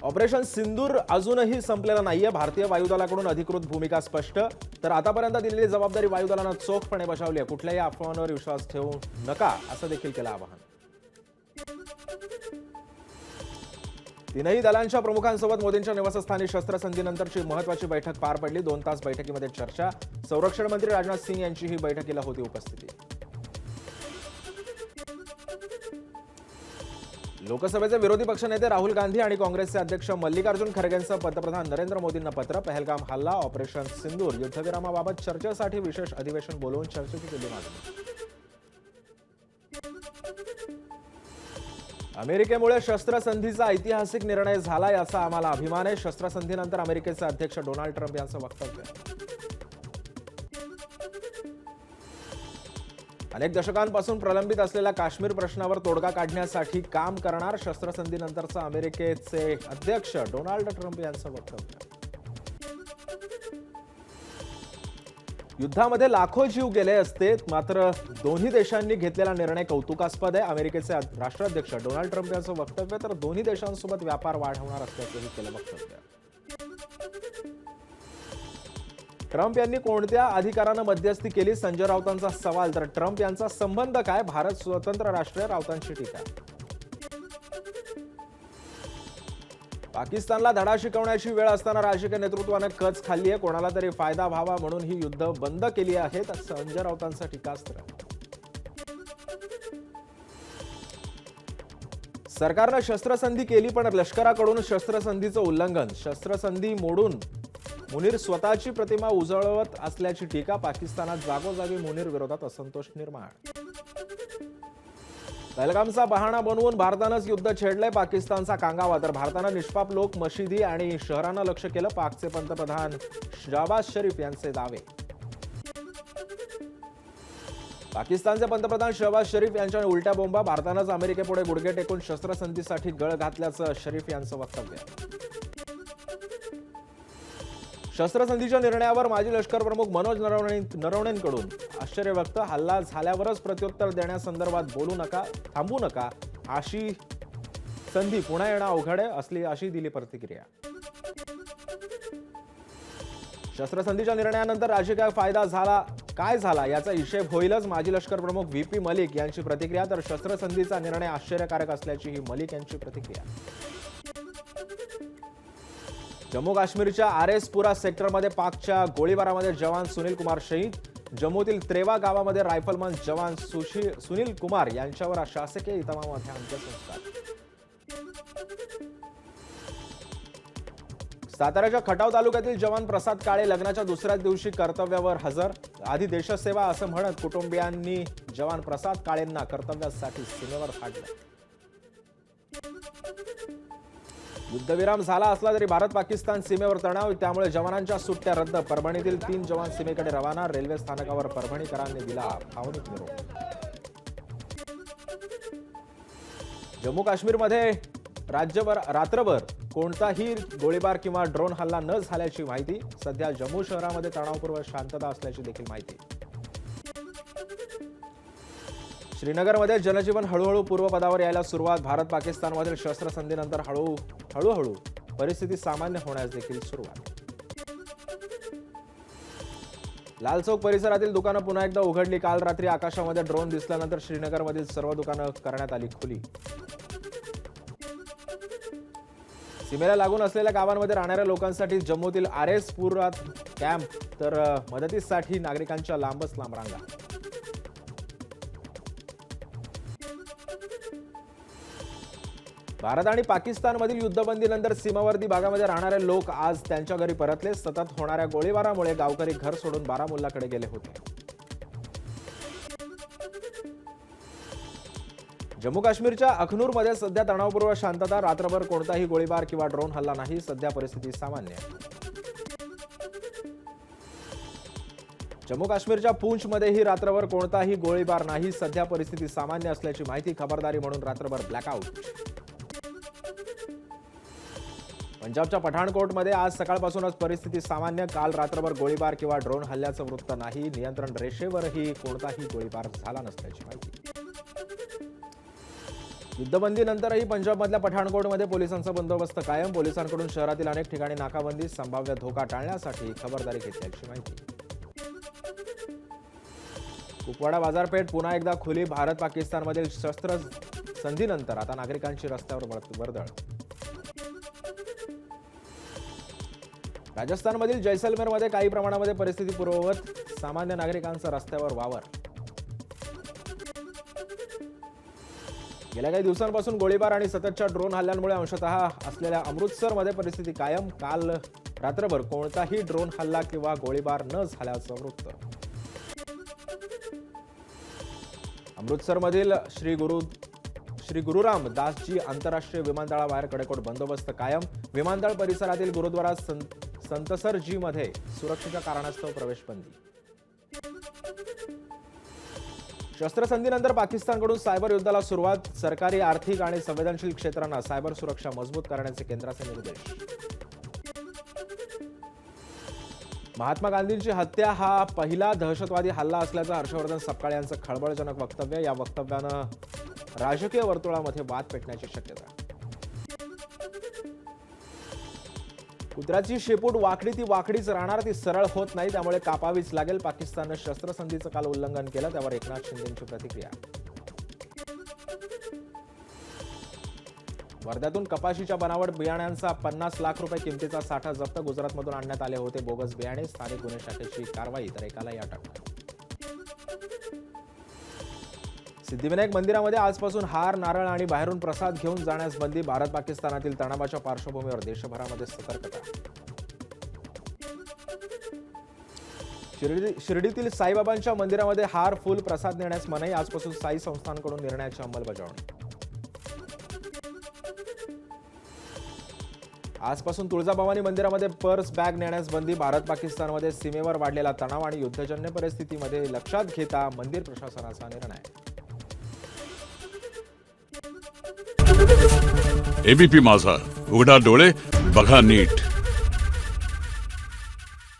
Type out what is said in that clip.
Operation सिंदूर अजूनही संपलेलं नाहीये. भारतीय वायुदलाकडून अधिकृत भूमिका स्पष्ट. तर आतापर्यंत दिलेली जबाबदारी वायुदलानं चोखपणे बजावली आहे. कुठल्याही अफवांवर विश्वास ठेवू नका असं देखील केलं आवाहन. तीनही दलांच्या प्रमुखांसोबत मोदींच्या निवासस्थानी शस्त्रसंधीनंतरची महत्त्वाची बैठक पार पडली. 2 तास बैठकीमध्ये चर्चा. संरक्षण मंत्री राजनाथ सिंह यांचीही बैठकीला होती उपस्थिती. लोकसभेचे विरोधी पक्षनेते राहुल गांधी आणि काँग्रेसचे अध्यक्ष मल्लिकार्जुन खरगेंचं पंतप्रधान नरेंद्र मोदींना पत्र. पहलगाम हल्ला, ऑपरेशन सिंदूर, युद्धविरामाबाबत चर्चेसाठी विशेष अधिवेशन बोलवून चर्चेची केली मागणी. अमेरिकेमुळे शस्त्रसंधीचा ऐतिहासिक निर्णय झाला याचा आम्हाला अभिमान आहे. शस्त्रसंधीनंतर अमेरिकेचे अध्यक्ष डोनाल्ड ट्रम्प यांचं वक्तव्य. अनेक दशकांपासून प्रलंबित असलेल्या काश्मीर प्रश्नावर तोडगा काढण्यासाठी काम करणार. शस्त्रसंधीनंतरचं अमेरिकेचे अध्यक्ष डोनाल्ड ट्रम्प यांचं वक्तव्य. युद्धामध्ये लाखो जीव गेले असते, मात्र दोन्ही देशांनी घेतलेला निर्णय कौतुकास्पद आहे. अमेरिकेचे राष्ट्राध्यक्ष डोनाल्ड ट्रम्प यांचं वक्तव्य. तर दोन्ही देशांसोबत व्यापार वाढवणार असल्याचंही केलं वक्तव्य. ट्रम्प यांनी कोणत्या अधिकारानं मध्यस्थी केली? संजय राऊतांचा सवाल. तर ट्रम्प यांचा संबंध काय? भारत स्वतंत्र राष्ट्र आहे, राऊतांची टीका. पाकिस्तानला धडा शिकवण्याची वेळ असताना राजकीय नेतृत्वाने कच खाल्ली आहे. कोणाला तरी फायदा व्हावा म्हणून ही युद्ध बंद केली आहेत, संजय राऊतांचा टीकास्त्र. सरकारनं शस्त्रसंधी केली, पण लष्कराकडून शस्त्रसंधीचं उल्लंघन. शस्त्रसंधी मोडून मुनीर स्वतःची प्रतिमा उजळवत असल्याची टीका. पाकिस्तानात जागोजागी मुनीर विरोधात असंतोष निर्माण. पहलगामचा बहाणा बनवून भारतानंच युद्ध छेडलंय. पाकिस्तानचा कांगावा. तर भारतानं निष्पाप लोक, मशिदी आणि शहरांना लक्ष्य केलं. पाकचे पंतप्रधान शहबाज शरीफ यांचे दावे. पाकिस्तानचे पंतप्रधान शहबाज शरीफ यांच्या उलट्या बोंबा. भारतानंच अमेरिकेपुढे गुडघे टेकून शस्त्रसंधीसाठी गळ घातल्याचं शरीफ यांचं वक्तव्य. शस्त्रसंधीच्या निर्णयावर माजी लष्कर प्रमुख मनोज नरवणेंकडून आश्चर्य व्यक्त. हल्ला झाल्यावरच प्रत्युत्तर देण्यासंदर्भात बोलू नका, थांबू नका. अशी संधी पुन्हा येणं अवघड आहे अशी दिली प्रतिक्रिया. शस्त्रसंधीच्या निर्णयानंतर राजकीय फायदा काय झाला याचा हिशेब होईलच. माजी लष्कर प्रमुख व्हीपी मलिक यांची प्रतिक्रिया. तर शस्त्रसंधीचा निर्णय आश्चर्यकारक असल्याची ही मलिक यांची प्रतिक्रिया. जम्मू काश्मीरच्या आरएसपुरा सेक्टरमध्ये पाकच्या गोळीबारामध्ये जवान सुनील कुमार शहीद. जम्मूतील त्रेवा गावामध्ये रायफलमन जवान सुनील कुमार यांच्यावर शासकीय इतमामामध्ये अंत्यसंस्कार. साताऱ्याच्या खटाव तालुक्यातील जवान प्रसाद काळे लग्नाच्या दुसऱ्याच दिवशी कर्तव्यावर हजर. आधी देशसेवा असं म्हणत कुटुंबियांनी जवान प्रसाद काळेंना कर्तव्यासाठी सीमेवर धाडलं. युद्धविराम झाला असला तरी भारत पाकिस्तान सीमेवर तणाव, त्यामुळे जवानांच्या सुट्ट्या रद्द. परभणीतील 3 जवान सीमेकडे रवाना. रेल्वे स्थानकावर परभणीकरांनी दिला भावनिक निरोप. जम्मू काश्मीरमध्ये रात्रभर कोणताही गोळीबार किंवा ड्रोन हल्ला न झाल्याची माहिती. सध्या जम्मू शहरामध्ये तणावपूर्व शांतता असल्याची देखील माहिती. श्रीनगरमध्ये जनजीवन हळूहळू पूर्वपदावर यायला सुरुवात. भारत पाकिस्तानमधील शस्त्रसंधीनंतर हळूहळू परिस्थिती सामान्य होण्यास देखील सुरुवात. लाल चौक परिसरातील दुकानं पुन्हा एकदा उघडली. काल रात्री आकाशामध्ये ड्रोन दिसल्यानंतर श्रीनगरमधील सर्व दुकानं करण्यात आली खुली. सीमेला लागून असलेल्या गावांमध्ये राहणाऱ्या लोकांसाठी जम्मूतील आरएसपुरात कॅम्प. तर मदतीसाठी नागरिकांच्या लांबच लांब रांगा. भारत आणि पाकिस्तानमधील युद्धबंदीनंतर सीमावर्ती भागामध्ये राहणारे लोक आज त्यांच्या घरी परतले. सतत होणाऱ्या गोळीबारामुळे गावकरी घर सोडून बारामुल्लाकडे गेले होते. जम्मू काश्मीरच्या अखनूरमध्ये सध्या तणावपूर्व शांतता. रात्रभर कोणताही गोळीबार किंवा ड्रोन हल्ला नाही. सध्या परिस्थिती सामान्य. जम्मू काश्मीरच्या पूंछमध्येही रात्रभर कोणताही गोळीबार नाही. सध्या परिस्थिती सामान्य असल्याची माहिती. खबरदारी म्हणून रात्रभर ब्लॅकआउट. पंजाबच्या पठाणकोटमध्ये आज सकाळपासूनच परिस्थिती सामान्य. काल रात्रभर गोळीबार किंवा ड्रोन हल्ल्याचं वृत्त नाही. नियंत्रण रेषेवरही कोणताही गोळीबार झाला नसल्याची माहिती. युद्धबंदीनंतरही पंजाबमधल्या पठाणकोटमध्ये पोलिसांचा बंदोबस्त कायम. पोलिसांकडून शहरातील अनेक ठिकाणी नाकाबंदी. संभाव्य धोका टाळण्यासाठी खबरदारी घेतल्याची माहिती. कुपवाडा बाजारपेठ पुन्हा एकदा खुली. भारत पाकिस्तानमधील शस्त्र संधीनंतर आता नागरिकांची रस्त्यावर वर्दळ. राजस्थानमधील जैसलमेरमध्ये काही प्रमाणामध्ये परिस्थिती पूर्ववत. सामान्य नागरिकांचा रस्त्यावर वावर. गेल्या काही दिवसांपासून गोळीबार आणि सततच्या ड्रोन हल्ल्यांमुळे अंशतः असलेल्या अमृतसरमध्ये परिस्थिती कायम. काल रात्रभर कोणताही ड्रोन हल्ला किंवा गोळीबार न झाल्याचं वृत्त. अमृतसरमधील श्री गुरुराम दासजी आंतरराष्ट्रीय विमानतळाबाहेर कडेकोट बंदोबस्त कायम. विमानतळ परिसरातील गुरुद्वारा संतसरजी मध्ये सुरक्षेच्या कारणास्तव प्रवेश बंदी. शस्त्रसंधीनंतर पाकिस्तानकडून सायबर युद्धाला सुरुवात. सरकारी, आर्थिक आणि संवेदनशील क्षेत्रांना सायबर सुरक्षा मजबूत करण्याचे केंद्राचे निर्देश. महात्मा गांधींची हत्या हा पहिला दहशतवादी हल्ला असल्याचं हर्षवर्धन सपकाळ यांचं खळबळजनक वक्तव्य. या वक्तव्यानं राजकीय वर्तुळामध्ये वाद पेटण्याची शक्यता. कुत्र्याची शेपूट वाकडी ती वाकडीच राहणार, ती सरळ होत नाही, त्यामुळे कापावीच लागेल. पाकिस्ताननं शस्त्रसंधीचं काल उल्लंघन केलं, त्यावर एकनाथ शिंदेंची प्रतिक्रिया. वर्ध्यातून कपाशीच्या बनावट बियाण्यांचा 50 लाख रुपये किमतीचा साठा जप्त. गुजरातमधून आणण्यात आले होते बोगस बियाणे. स्थानिक गुन्हे शाखेची कारवाई, तर एकालाही अटक. सिद्धिविनायक मंदिरामध्ये आजपासून हार, नारळ आणि बाहेरून प्रसाद घेऊन जाण्यास बंदी. भारत पाकिस्तानातील तणावाच्या पार्श्वभूमीवर देशभरामध्ये सतर्कता. शिर्डीतील साईबाबांच्या मंदिरामध्ये हार, फूल, प्रसाद नेण्यास मनाई. आजपासून साई संस्थांकडून निर्णयाची अंमलबजावणी. आजपासून तुळजाभवानी मंदिरामध्ये पर्स, बॅग नेण्यास बंदी. भारत पाकिस्तानमध्ये सीमेवर वाढलेला तणाव आणि युद्धजन्य परिस्थितीमध्ये लक्षात घेता मंदिर प्रशासनाचा निर्णय. एबीपी माझा, उघडा डोळे बघा नीट.